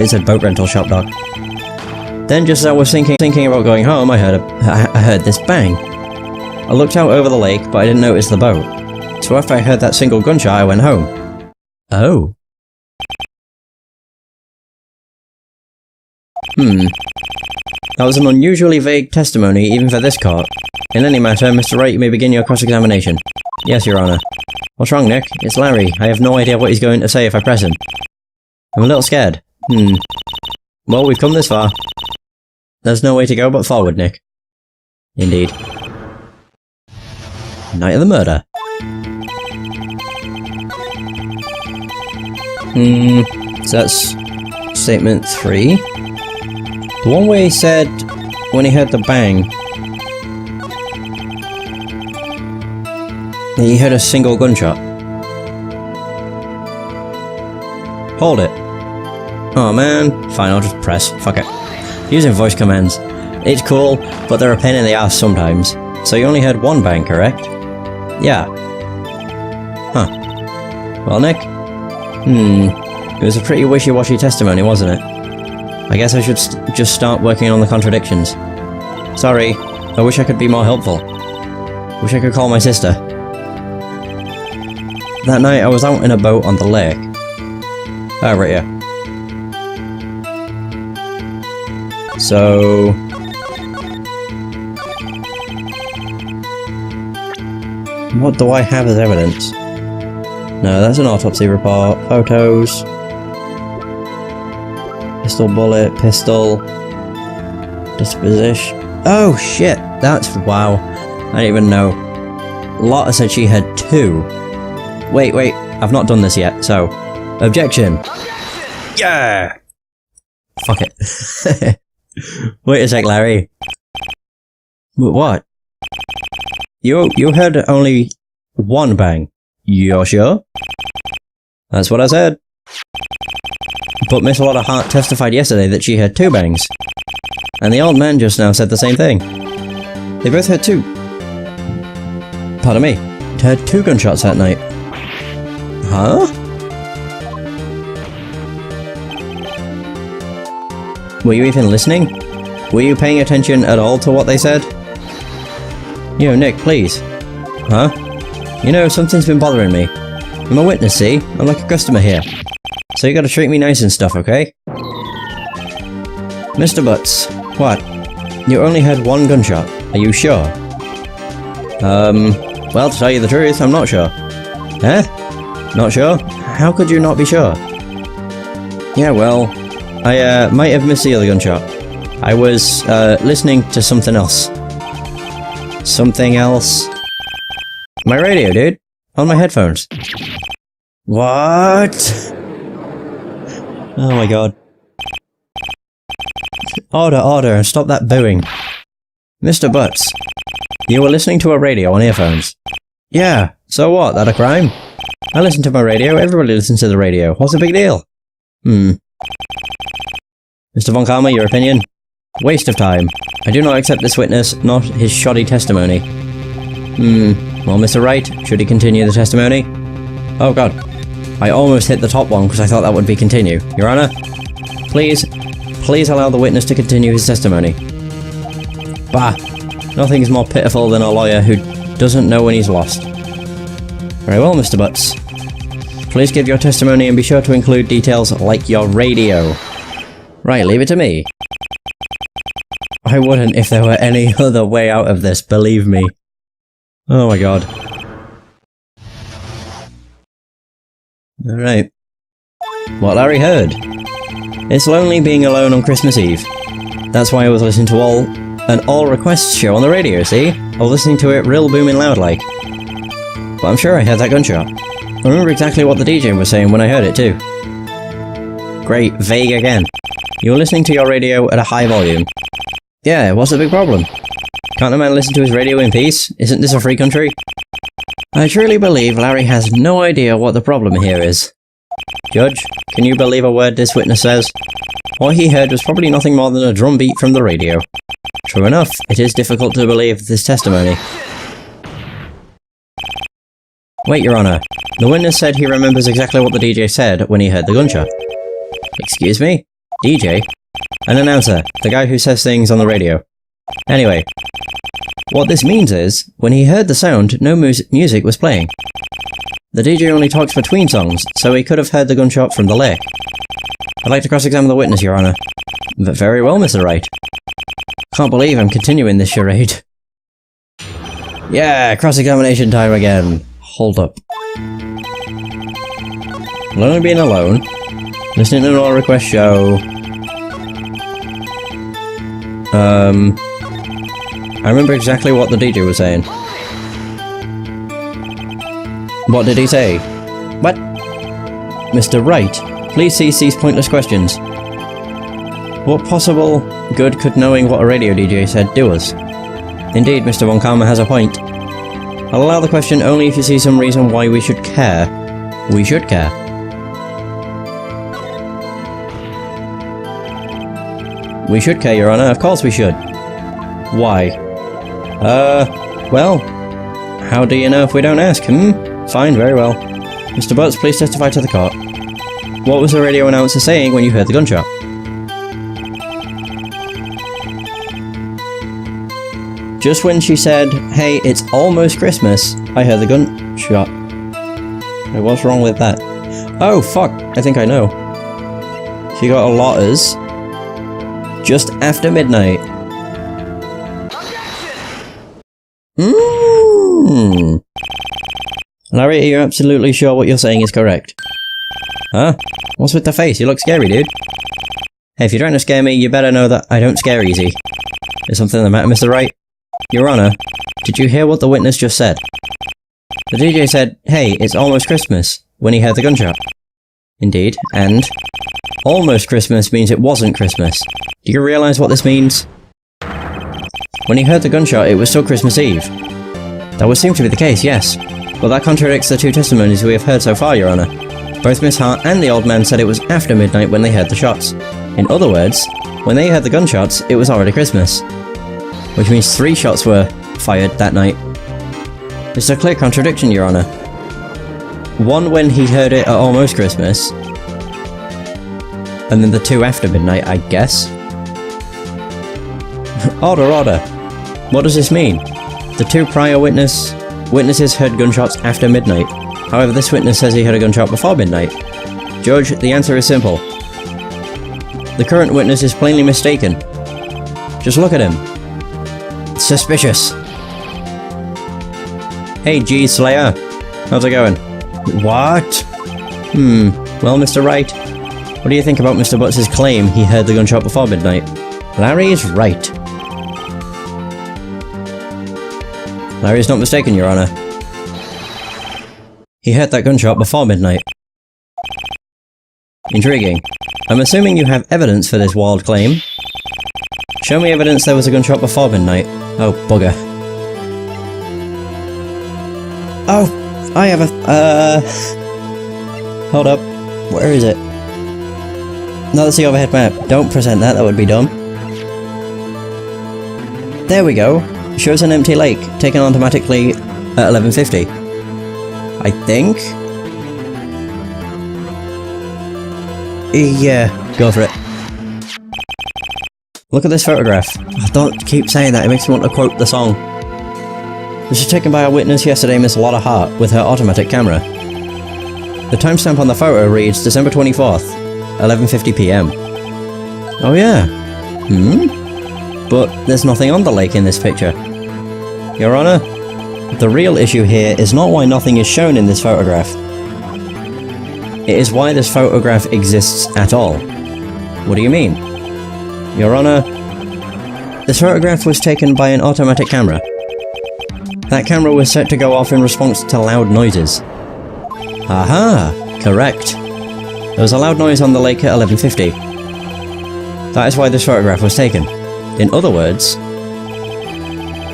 It said boat rental shop, Doc. Then just as I was thinking about going home, I heard this bang. I looked out over the lake, but I didn't notice the boat. So after I heard that single gunshot, I went home. Oh. That was an unusually vague testimony, even for this court. In any matter, Mr. Wright, you may begin your cross-examination. Yes, Your Honor. What's wrong, Nick? It's Larry. I have no idea what he's going to say if I press him. I'm a little scared. Well, we've come this far. There's no way to go but forward, Nick. Indeed. Night of the murder. So that's statement 3. The one where he said when he heard the bang, he heard a single gunshot. Hold it. Oh man. Fine, I'll just press. Fuck it. Using voice commands. It's cool, but they're a pain in the ass sometimes. So you only heard one bang, correct? Yeah. Huh. Well, Nick? It was a pretty wishy-washy testimony, wasn't it? I guess I should just start working on the contradictions. Sorry, I wish I could be more helpful. Wish I could call my sister. That night I was out in a boat on the lake. Ah, right here. So... what do I have as evidence? No, that's an autopsy report. Photos. Pistol bullet, pistol. Disposition. Oh shit! That's... wow. I didn't even know. Lotta said she had 2. Wait, I've not done this yet, so... objection! Yeah! Fuck it. Wait a sec, Larry. What? You heard only one bang. You're sure? That's what I said. But Miss Lotta Hart testified yesterday that she had 2 bangs. And the old man just now said the same thing. They both had 2. Pardon me. Had 2 gunshots that night. Huh? Were you even listening? Were you paying attention at all to what they said? Yo, Nick, please. Huh? You know, something's been bothering me. I'm a witness, see? I'm like a customer here. So you gotta treat me nice and stuff, okay? Mr. Butts. What? You only had 1 gunshot. Are you sure? Well, to tell you the truth, I'm not sure. Eh? Not sure? How could you not be sure? Yeah, well, I might have missed the other gunshot. I was, listening to something else. Something else? My radio, dude. On my headphones. What? Oh my god. Order, and stop that booing. Mr. Butts, you were listening to a radio on earphones. Yeah, so what, that a crime? I listen to my radio, everybody listens to the radio. What's the big deal? Mr. Von Karma, your opinion? Waste of time. I do not accept this witness, not his shoddy testimony. Well, Mr. Wright, should he continue the testimony? Oh god. I almost hit the top one because I thought that would be continue. Your Honor? Please allow the witness to continue his testimony. Bah! Nothing's more pitiful than a lawyer who doesn't know when he's lost. Very well, Mr. Butts. Please give your testimony and be sure to include details like your radio. Right, leave it to me. I wouldn't if there were any other way out of this, believe me. Oh my god. Alright. What Larry heard. It's lonely being alone on Christmas Eve. That's why I was listening to an all requests show on the radio, see? I was listening to it real booming loud like. But I'm sure I heard that gunshot. I remember exactly what the DJ was saying when I heard it too. Great, vague again. You were listening to your radio at a high volume. Yeah, what's the big problem? Can't a man listen to his radio in peace? Isn't this a free country? I truly believe Larry has no idea what the problem here is. Judge, can you believe a word this witness says? What he heard was probably nothing more than a drum beat from the radio. True enough, it is difficult to believe this testimony. Wait, Your Honor. The witness said he remembers exactly what the DJ said when he heard the gunshot. Excuse me? DJ? An announcer, the guy who says things on the radio. Anyway, what this means is, when he heard the sound, no music was playing. The DJ only talks between songs, so he could have heard the gunshot from the lake. I'd like to cross-examine the witness, Your Honour. Very well, Mr. Wright. Can't believe I'm continuing this charade. Yeah, cross-examination time again. Hold up. I've only been alone, listening to an oral request show. I remember exactly what the DJ was saying. What did he say? What? Mr. Wright, please cease these pointless questions. What possible good could knowing what a radio DJ said do us? Indeed, Mr. Von Karma has a point. I'll allow the question only if you see some reason why we should care. We should care. We should care, Your Honour. Of course we should. Why? Well, how do you know if we don't ask, Fine, very well. Mr. Butts, please testify to the court. What was the radio announcer saying when you heard the gunshot? Just when she said, hey, it's almost Christmas, I heard the gunshot. Wait, what's wrong with that? Oh, fuck, I think I know. She got a lotters just after midnight. Larry, are you absolutely sure what you're saying is correct? Huh? What's with the face? You look scary, dude. Hey, if you're trying to scare me, you better know that I don't scare easy. Is something the matter, Mr. Wright? Your Honour, did you hear what the witness just said? The DJ said, hey, it's almost Christmas, when he heard the gunshot. Indeed, and almost Christmas means it wasn't Christmas. Do you realise what this means? When he heard the gunshot, it was still Christmas Eve. That would seem to be the case, yes. But that contradicts the two testimonies we have heard so far, Your Honour. Both Miss Hart and the old man said it was after midnight when they heard the shots. In other words, when they heard the gunshots, it was already Christmas. Which means 3 shots were fired that night. It's a clear contradiction, Your Honour. One when he heard it at almost Christmas, and then the 2 after midnight, I guess? Order. What does this mean? The 2 prior witnesses heard gunshots after midnight. However, this witness says he heard a gunshot before midnight. Judge, the answer is simple. The current witness is plainly mistaken. Just look at him. It's suspicious. Hey, G Slayer. How's it going? What? Well, Mr. Wright, what do you think about Mr. Butts' claim he heard the gunshot before midnight? Larry is right. Larry is not mistaken, Your Honour. He heard that gunshot before midnight. Intriguing. I'm assuming you have evidence for this wild claim. Show me evidence there was a gunshot before midnight. Oh, bugger. Oh, I have a... Hold up. Where is it? No, that's the overhead map. Don't present that, that would be dumb. There we go. Shows an empty lake, taken automatically at 11:50. I think? Yeah, go for it. Look at this photograph. Oh, don't keep saying that, it makes me want to quote the song. This was taken by a witness yesterday, Miss Lotta Hart, with her automatic camera. The timestamp on the photo reads December 24th, 11:50 PM. Oh yeah. But there's nothing on the lake in this picture. Your Honour, the real issue here is not why nothing is shown in this photograph. It is why this photograph exists at all. What do you mean? Your Honour, this photograph was taken by an automatic camera. That camera was set to go off in response to loud noises. Aha! Correct. There was a loud noise on the lake at 11:50. That is why this photograph was taken. In other words,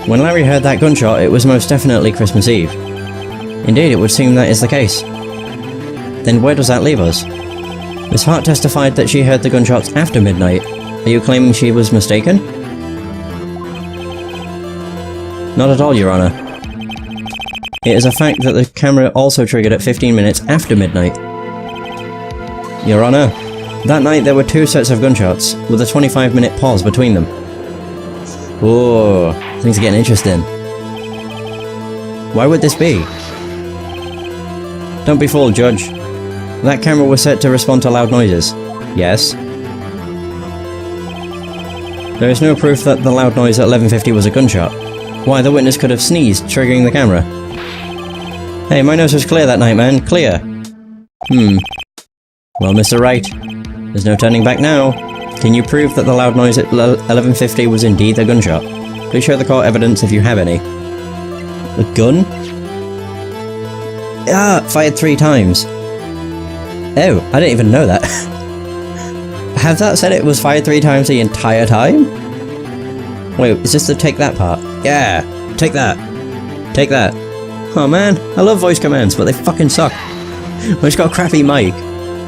when Larry heard that gunshot, it was most definitely Christmas Eve. Indeed, it would seem that is the case. Then where does that leave us? Miss Hart testified that she heard the gunshots after midnight. Are you claiming she was mistaken? Not at all, Your Honour. It is a fact that the camera also triggered at 15 minutes after midnight. Your Honour, That night there were 2 sets of gunshots, with a 25-minute pause between them. Ooh, things are getting interesting. Why would this be? Don't be fooled, Judge. That camera was set to respond to loud noises. Yes. There is no proof that the loud noise at 11:50 was a gunshot. Why, the witness could have sneezed, triggering the camera. Hey, my nose was clear that night, man. Clear. Well, Mr. Wright, there's no turning back now. Can you prove that the loud noise at 11:50 was indeed a gunshot? Please show the court evidence if you have any. A gun? Ah, fired 3 times. Oh, I didn't even know that. Have that said it was fired 3 times the entire time? Wait, is this the take that part? Yeah, take that. Take that. Oh man, I love voice commands, but they fucking suck. I just got a crappy mic.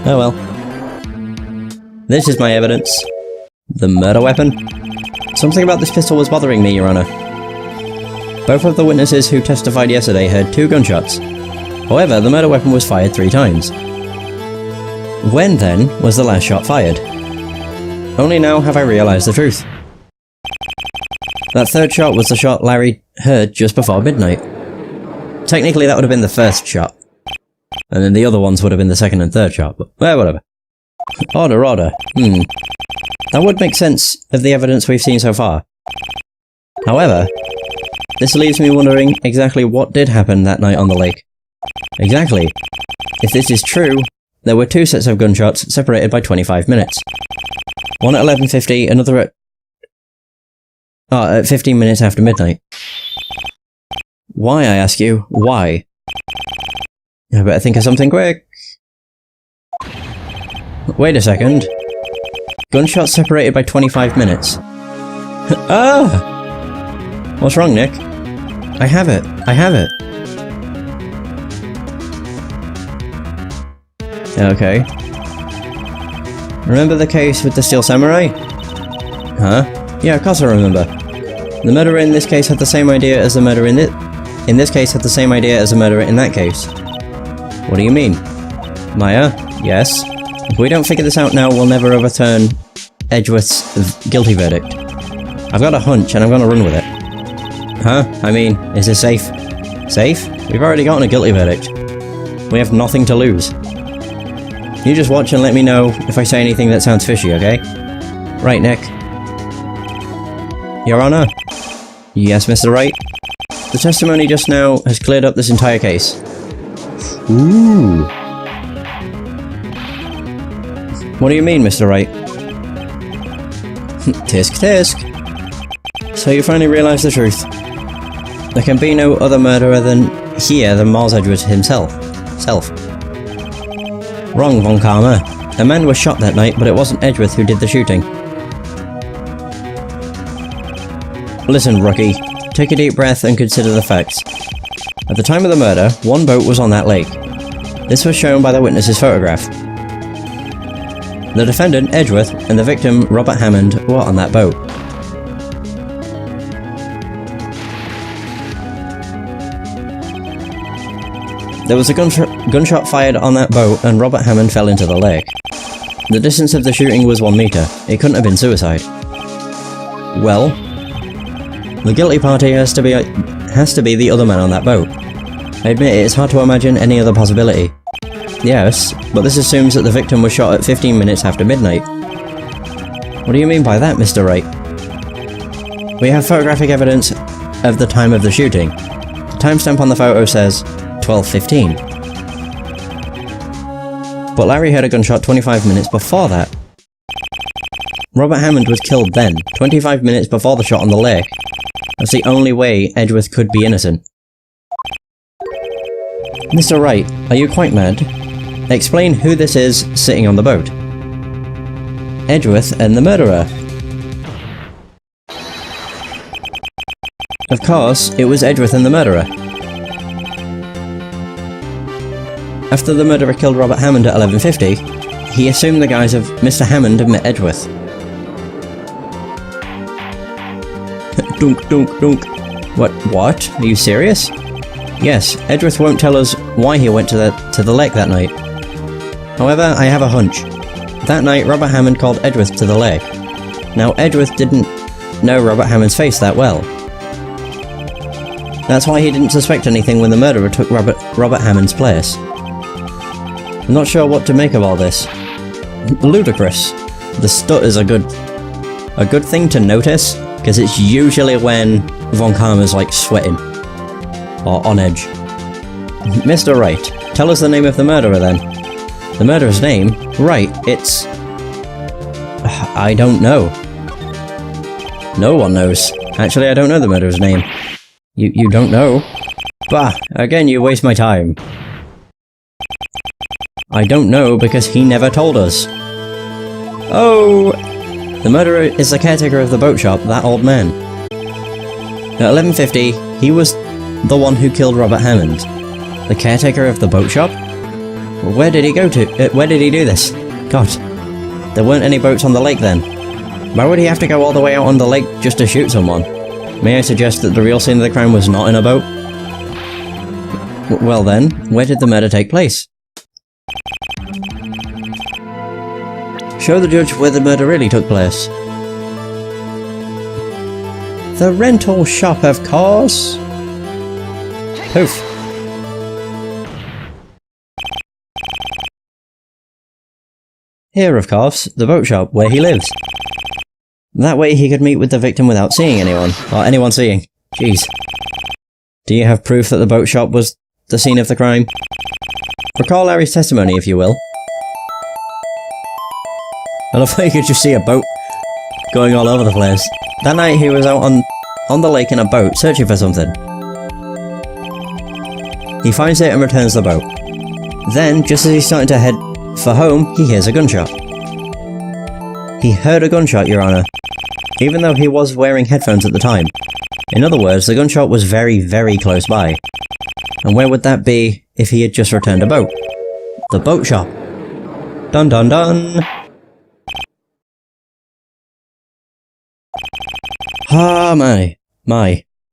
Oh well. This is my evidence. The murder weapon. Something about this pistol was bothering me, Your Honor. Both of the witnesses who testified yesterday heard 2 gunshots. However, the murder weapon was fired 3 times. When, then, was the last shot fired? Only now have I realised the truth. That 3rd shot was the shot Larry heard just before midnight. Technically that would have been the 1st shot. And then the other ones would have been the 2nd and 3rd shot, but well, whatever. Order. That would make sense of the evidence we've seen so far. However, this leaves me wondering exactly what did happen that night on the lake. Exactly. If this is true, there were 2 sets of gunshots separated by 25 minutes. One at 11:50, another at 15 minutes after midnight. Why, I ask you? Why? I better think of something quick. Wait a second. Gunshots separated by 25 minutes. Ah! What's wrong, Nick? I have it. Okay. Remember the case with the Steel Samurai? Huh? Yeah, of course I remember. The murderer in this case had the same idea as the murderer in this case had the same idea as the murderer in that case. What do you mean? Maya? Yes? If we don't figure this out now, we'll never overturn Edgeworth's guilty verdict. I've got a hunch and I'm gonna run with it. Huh? I mean, is this safe? Safe? We've already gotten a guilty verdict. We have nothing to lose. You just watch and let me know if I say anything that sounds fishy, okay? Right, Nick. Your Honor? Yes, Mr. Wright? The testimony just now has cleared up this entire case. Ooh. What do you mean, Mr. Wright? Tisk tisk. So you finally realised the truth. There can be no other murderer than Miles Edgeworth himself. Wrong, Von Karma. A man was shot that night, but it wasn't Edgeworth who did the shooting. Listen, rookie. Take a deep breath and consider the facts. At the time of the murder, 1 boat was on that lake. This was shown by the witness's photograph. The defendant, Edgeworth, and the victim, Robert Hammond, were on that boat. There was a gunshot fired on that boat and Robert Hammond fell into the lake. The distance of the shooting was 1 meter. It couldn't have been suicide. Well, the guilty party has to be the other man on that boat. I admit it is hard to imagine any other possibility. Yes, but this assumes that the victim was shot at 15 minutes after midnight. What do you mean by that, Mr. Wright? We have photographic evidence of the time of the shooting. The timestamp on the photo says 12:15. But Larry heard a gunshot 25 minutes before that. Robert Hammond was killed then, 25 minutes before the shot on the lake. That's the only way Edgeworth could be innocent. Mr. Wright, are you quite mad? Explain who this is sitting on the boat. Edgeworth and the murderer. Of course, it was Edgeworth and the murderer. After the murderer killed Robert Hammond at 11:50, he assumed the guise of Mr. Hammond met Edgeworth. Dunk, dunk, dunk. What? Are you serious? Yes, Edgeworth won't tell us why he went to the lake that night. However, I have a hunch. That night, Robert Hammond called Edgeworth to the lake. Now, Edgeworth didn't know Robert Hammond's face that well. That's why he didn't suspect anything when the murderer took Robert Hammond's place. I'm not sure what to make of all this. Ludicrous. The stutter's a good thing to notice, because it's usually when Von Karma's like sweating. Or on edge. Mr. Wright, tell us the name of the murderer then. The murderer's name? Right, it's... I don't know. No one knows. Actually, I don't know the murderer's name. You don't know? Bah, again you waste my time. I don't know because he never told us. Oh! The murderer is the caretaker of the boat shop, that old man. At 11:50, he was the one who killed Robert Hammond. The caretaker of the boat shop? Where did he go to? Where did he do this? God. There weren't any boats on the lake then. Why would he have to go all the way out on the lake just to shoot someone? May I suggest that the real scene of the crime was not in a boat? Well then, where did the murder take place? Show the judge where the murder really took place. The rental shop, of course! Poof. Here, of course, the boat shop, where he lives. That way he could meet with the victim without seeing anyone, or anyone seeing. Jeez. Do you have proof that the boat shop was the scene of the crime? Recall Larry's testimony, if you will. I love how you could just see a boat going all over the place. That night he was out on the lake in a boat, searching for something. He finds it and returns the boat. Then, just as he's starting to head for home, he hears a gunshot. He heard a gunshot, Your Honor, even though he was wearing headphones at the time. In other words, the gunshot was very, very close by. And where would that be if he had just returned a boat? The boat shop. Dun dun dun! Ah, my.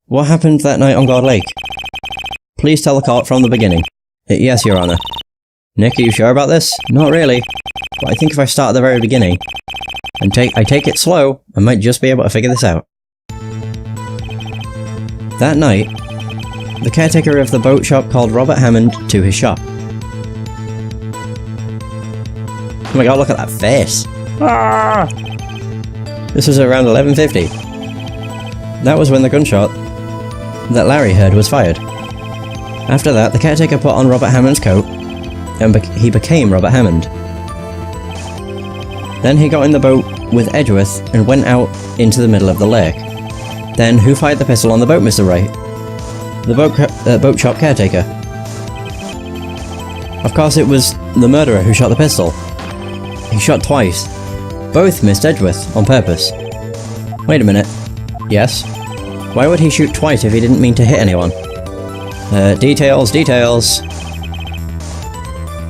What happened that night on God Lake? Please tell the court from the beginning. Yes, Your Honor. Nick, are you sure about this? Not really. But I think if I start at the very beginning, and I take it slow, I might just be able to figure this out. That night, the caretaker of the boat shop called Robert Hammond to his shop. Oh my god, look at that face! Ah! This was around 11:50. That was when the gunshot that Larry heard was fired. After that, the caretaker put on Robert Hammond's coat, and he became Robert Hammond. Then he got in the boat with Edgeworth and went out into the middle of the lake. Then, who fired the pistol on the boat, Mr. Wright? The boat shop caretaker. Of course it was the murderer who shot the pistol. He shot twice. Both missed Edgeworth, on purpose. Wait a minute. Yes? Why would he shoot twice if he didn't mean to hit anyone? Details.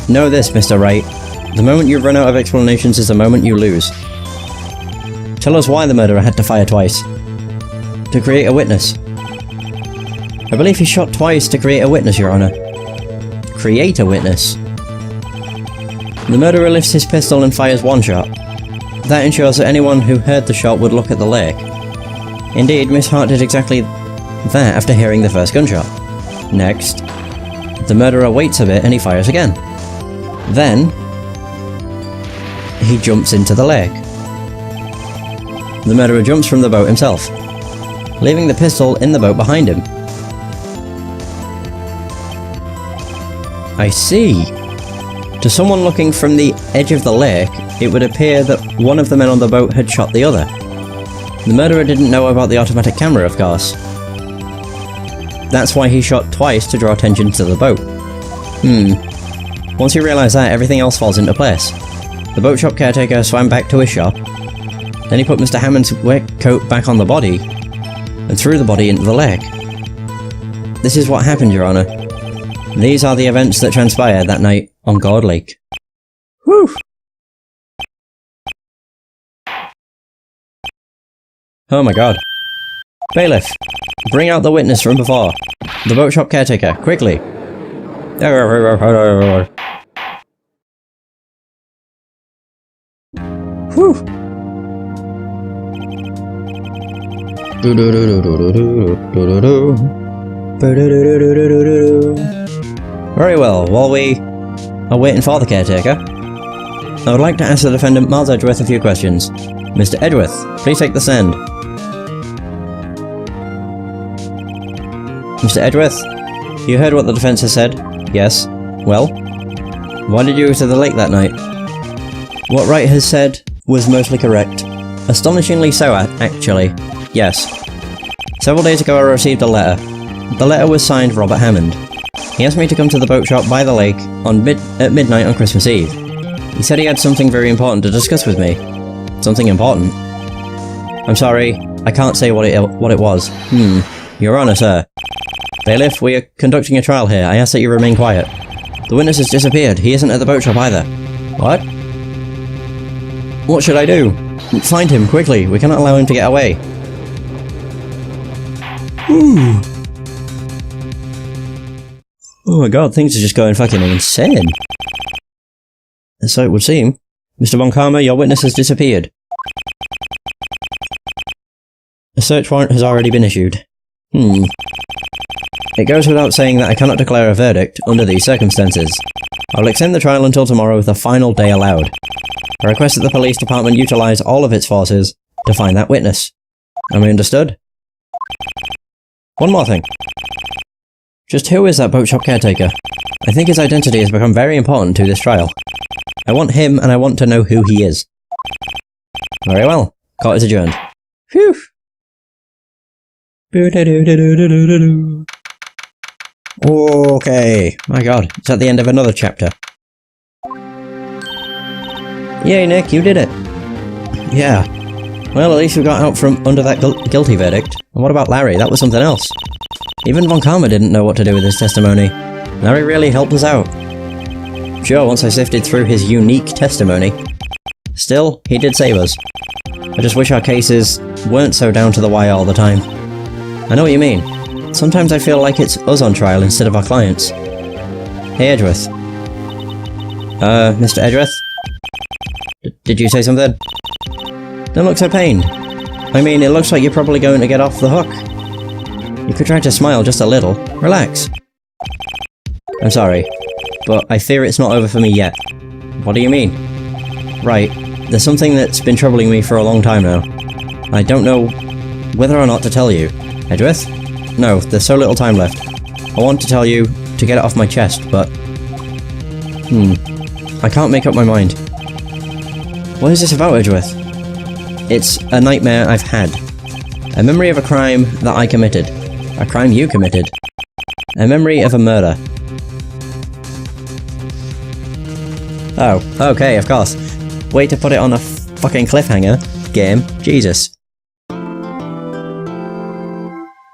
Know this, Mr. Wright. The moment you run out of explanations is the moment you lose. Tell us why the murderer had to fire twice. To create a witness. I believe he shot twice to create a witness, Your Honor. Create a witness? The murderer lifts his pistol and fires one shot. That ensures that anyone who heard the shot would look at the lake. Indeed, Miss Hart did exactly that after hearing the first gunshot. Next, the murderer waits a bit and he fires again. Then, he jumps into the lake. The murderer jumps from the boat himself, leaving the pistol in the boat behind him. I see. To someone looking from the edge of the lake, it would appear that one of the men on the boat had shot the other. The murderer didn't know about the automatic camera, of course. That's why he shot twice to draw attention to the boat. Once you realise that, everything else falls into place. The boat shop caretaker swam back to his shop. Then he put Mr. Hammond's wet coat back on the body, and threw the body into the lake. This is what happened, Your Honor. These are the events that transpired that night on God Lake. Whew! Oh my god. Bailiff, bring out the witness from before. The boat shop caretaker, quickly. Whew. Very well, while we are waiting for the caretaker, I would like to ask the defendant Miles Edgeworth a few questions. Mr. Edgeworth, please take the stand. Mr. Edgeworth, you heard what the defense has said? Yes. Well? Why did you go to the lake that night? What Wright has said was mostly correct. Astonishingly so, actually. Yes. Several days ago I received a letter. The letter was signed Robert Hammond. He asked me to come to the boat shop by the lake at midnight on Christmas Eve. He said he had something very important to discuss with me. Something important? I'm sorry, I can't say what it was. Your Honour, sir. Bailiff, we are conducting a trial here. I ask that you remain quiet. The witness has disappeared. He isn't at the boat shop either. What? What should I do? Find him, quickly. We cannot allow him to get away. Ooh. Oh my god, things are just going fucking insane. And so it would seem. Mr. Von Karma, your witness has disappeared. A search warrant has already been issued. It goes without saying that I cannot declare a verdict under these circumstances. I will extend the trial until tomorrow with the final day allowed. I request that the police department utilise all of its forces to find that witness. Am I understood? One more thing. Just who is that boat shop caretaker? I think his identity has become very important to this trial. I want him, and I want to know who he is. Very well. Court is adjourned. Phew! Okay. My god, it's at the end of another chapter. Yay, Nick, you did it. Yeah. Well, at least we got out from under that guilty verdict. And what about Larry? That was something else. Even Von Karma didn't know what to do with his testimony. Larry really helped us out. Sure, once I sifted through his unique testimony. Still, he did save us. I just wish our cases weren't so down to the wire all the time. I know what you mean. Sometimes I feel like it's us on trial instead of our clients. Hey, Edgeworth. Mr. Edgeworth? Did you say something? Don't look so pained. I mean, it looks like you're probably going to get off the hook. You could try to smile just a little. Relax. I'm sorry, but I fear it's not over for me yet. What do you mean? Right, there's something that's been troubling me for a long time now. I don't know whether or not to tell you. Edgeworth? No, there's so little time left. I want to tell you to get it off my chest, but... I can't make up my mind. What is this about, Edgeworth? It's a nightmare I've had. A memory of a crime that I committed. A crime you committed. A memory of a murder. Oh, okay, of course. Way to put it on a fucking cliffhanger. Game. Jesus.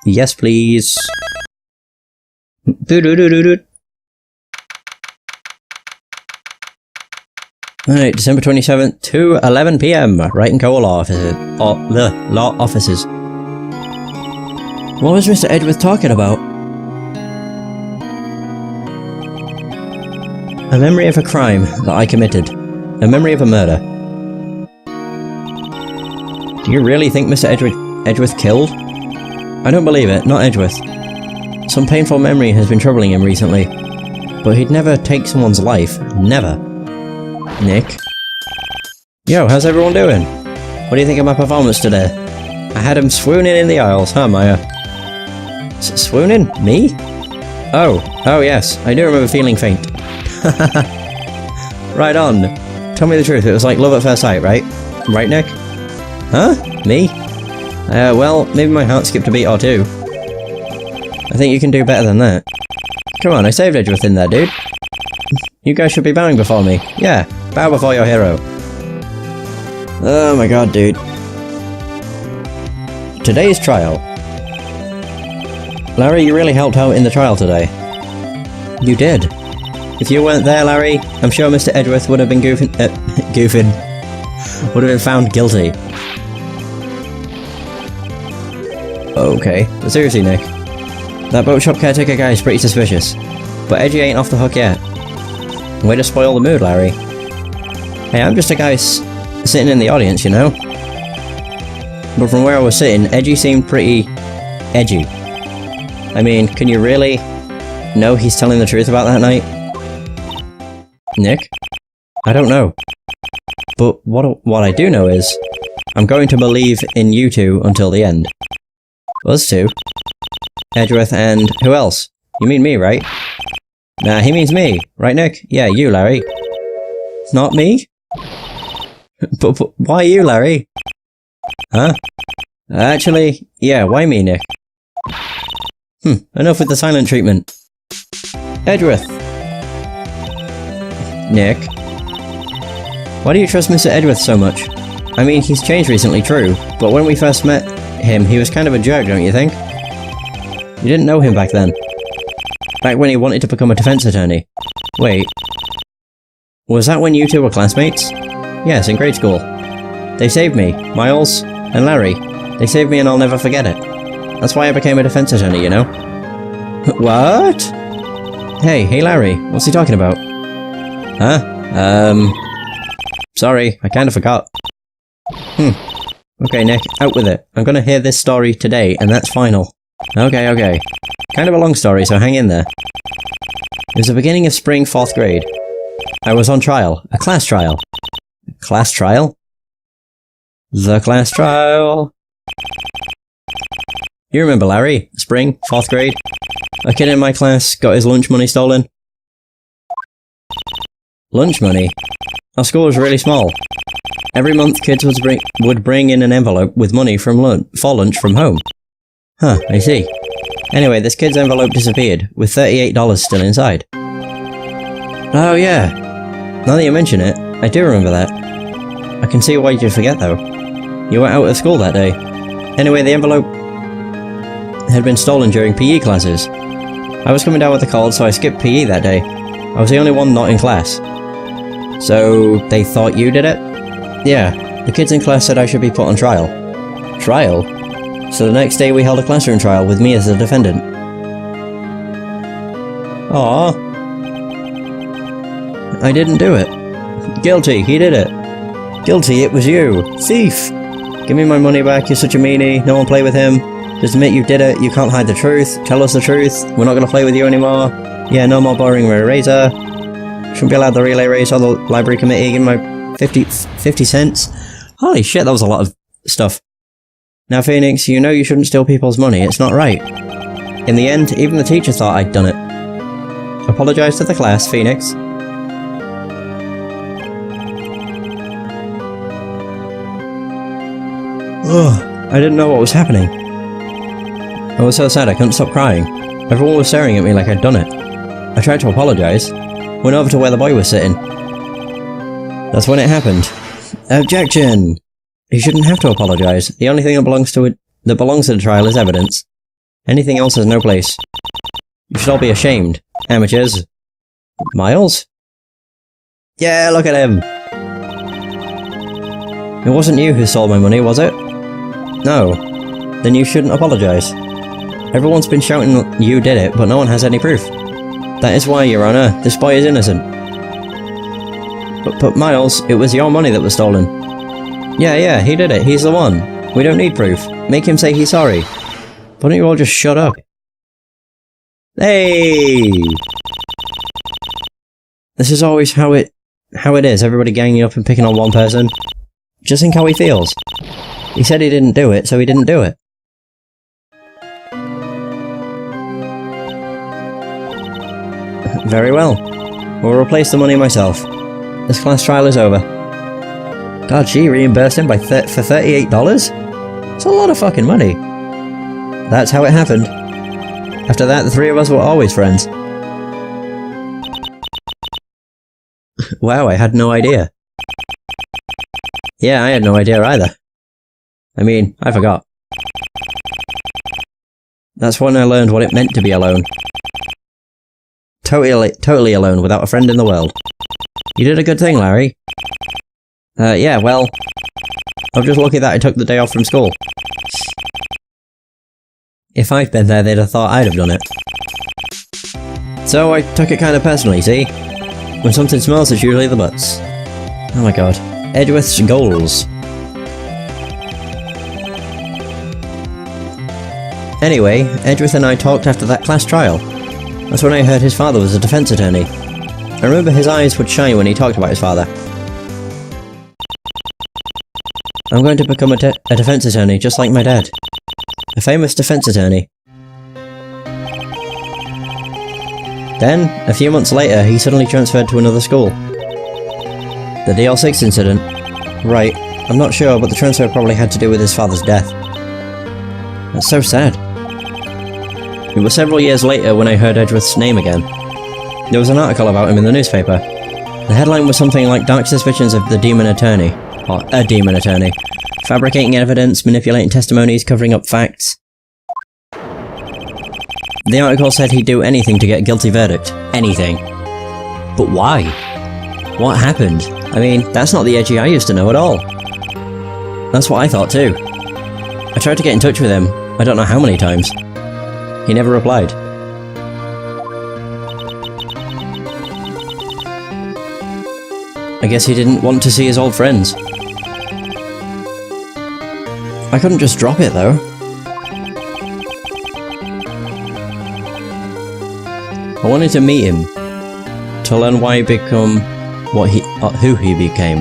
Yes, please. Alright, December 27th to 11 PM. Wright and Co. Law Offices. Law Offices. What was Mr. Edgeworth talking about? A memory of a crime that I committed. A memory of a murder. Do you really think Mr. Edgeworth killed? I don't believe it, not Edgeworth. Some painful memory has been troubling him recently. But he'd never take someone's life. Never. Nick? Yo, how's everyone doing? What do you think of my performance today? I had him swooning in the aisles, huh, Maya? Swooning? Me? Oh yes, I do remember feeling faint. Right on. Tell me the truth, it was like love at first sight, right? Right, Nick? Huh? Me? Well, maybe my heart skipped a beat or two. I think you can do better than that. Come on, I saved Edgeworth in there, dude. You guys should be bowing before me. Yeah, bow before your hero. Oh my god, dude. Today's trial. Larry, you really helped out in the trial today. You did. If you weren't there, Larry, I'm sure Mr. Edgeworth would have been would have been found guilty. Okay, but seriously, Nick. That boat shop caretaker guy is pretty suspicious. But Edgy ain't off the hook yet. Way to spoil the mood, Larry. Hey, I'm just a guy sitting in the audience, you know? But from where I was sitting, Edgy seemed pretty edgy. I mean, can you really know he's telling the truth about that night? Nick? I don't know. But what I do know is, I'm going to believe in you two until the end. Us two? Edgeworth and who else? You mean me, right? Nah, he means me. Right, Nick? Yeah, you, Larry. Not me? but why you, Larry? Huh? Actually, yeah, why me, Nick? Enough with the silent treatment. Edgeworth! Nick? Why do you trust Mr. Edgeworth so much? I mean, he's changed recently, true, but when we first met him, he was kind of a jerk, don't you think? You didn't know him back then. Back when he wanted to become a defense attorney. Wait. Was that when you two were classmates? Yes, in grade school. They saved me, Miles and Larry. They saved me and I'll never forget it. That's why I became a defense attorney, you know? What? Hey Larry, what's he talking about? Huh? Sorry, I kinda forgot. Okay, Nick, out with it. I'm gonna hear this story today, and that's final. Okay. Kind of a long story, so hang in there. It was the beginning of spring 4th grade. I was on trial. A class trial. Class trial? The class trial. You remember Larry? Spring, 4th grade? A kid in my class got his lunch money stolen. Lunch money? Our school was really small. Every month kids would bring in an envelope with money for lunch from home. Huh, I see. Anyway, this kid's envelope disappeared, with $38 still inside. Oh yeah. Now that you mention it, I do remember that. I can see why you'd forget though. You were out of school that day. Anyway, the envelope had been stolen during PE classes. I was coming down with a cold, so I skipped PE that day. I was the only one not in class. So, they thought you did it? Yeah, the kids in class said I should be put on trial. Trial? So the next day we held a classroom trial with me as the defendant. Aww. I didn't do it. Guilty, he did it. Guilty, it was you. Thief! Give me my money back, you're such a meanie, no one play with him. Just admit you did it, you can't hide the truth, tell us the truth, we're not gonna play with you anymore. Yeah, no more borrowing my razor. Shouldn't be allowed the relay race or the library committee, give me my 50 cents. Holy shit, that was a lot of stuff. Now Phoenix, you know you shouldn't steal people's money, it's not right. In the end, even the teacher thought I'd done it. Apologise to the class, Phoenix. Ugh, I didn't know what was happening. I was so sad I couldn't stop crying. Everyone was staring at me like I'd done it. I tried to apologise. Went over to where the boy was sitting. That's when it happened. Objection! He shouldn't have to apologise. The only thing that belongs to the trial is evidence. Anything else has no place. You should all be ashamed. Amateurs. Miles? Yeah, look at him! It wasn't you who stole my money, was it? No. Then you shouldn't apologise. Everyone's been shouting you did it, but no one has any proof. That is why, Your Honour, this boy is innocent. But Miles, it was your money that was stolen. Yeah, he did it, he's the one. We don't need proof. Make him say he's sorry. Why don't you all just shut up? Hey! This is always how it is, everybody ganging up and picking on one person. Just think how he feels. He said he didn't do it, so he didn't do it. Very well. We'll replace the money myself. This class trial is over. God, she reimbursed him for $38? It's a lot of fucking money. That's how it happened. After that, the three of us were always friends. Wow, I had no idea. Yeah, I had no idea either. I mean, I forgot. That's when I learned what it meant to be alone. Totally alone, without a friend in the world. You did a good thing, Larry. Yeah, well, I'm just lucky that I took the day off from school. If I'd been there, they'd have thought I'd have done it. So I took it kind of personally, see? When something smells, it's usually the butts. Oh my god. Edgeworth's goals. Anyway, Edgeworth and I talked after that class trial. That's when I heard his father was a defense attorney. I remember his eyes would shine when he talked about his father. I'm going to become a defense attorney, just like my dad. A famous defense attorney. Then, a few months later, he suddenly transferred to another school. The DL6 incident? Right, I'm not sure, but the transfer probably had to do with his father's death. That's so sad. It was several years later when I heard Edgeworth's name again. There was an article about him in the newspaper. The headline was something like Dark Suspicions of the Demon Attorney. Or a Demon Attorney. Fabricating evidence, manipulating testimonies, covering up facts. The article said he'd do anything to get a guilty verdict. Anything. But why? What happened? I mean, that's not the Edgy I used to know at all. That's what I thought too. I tried to get in touch with him, I don't know how many times. He never replied. I guess he didn't want to see his old friends. I couldn't just drop it though. I wanted to meet him, to learn why he became who he became.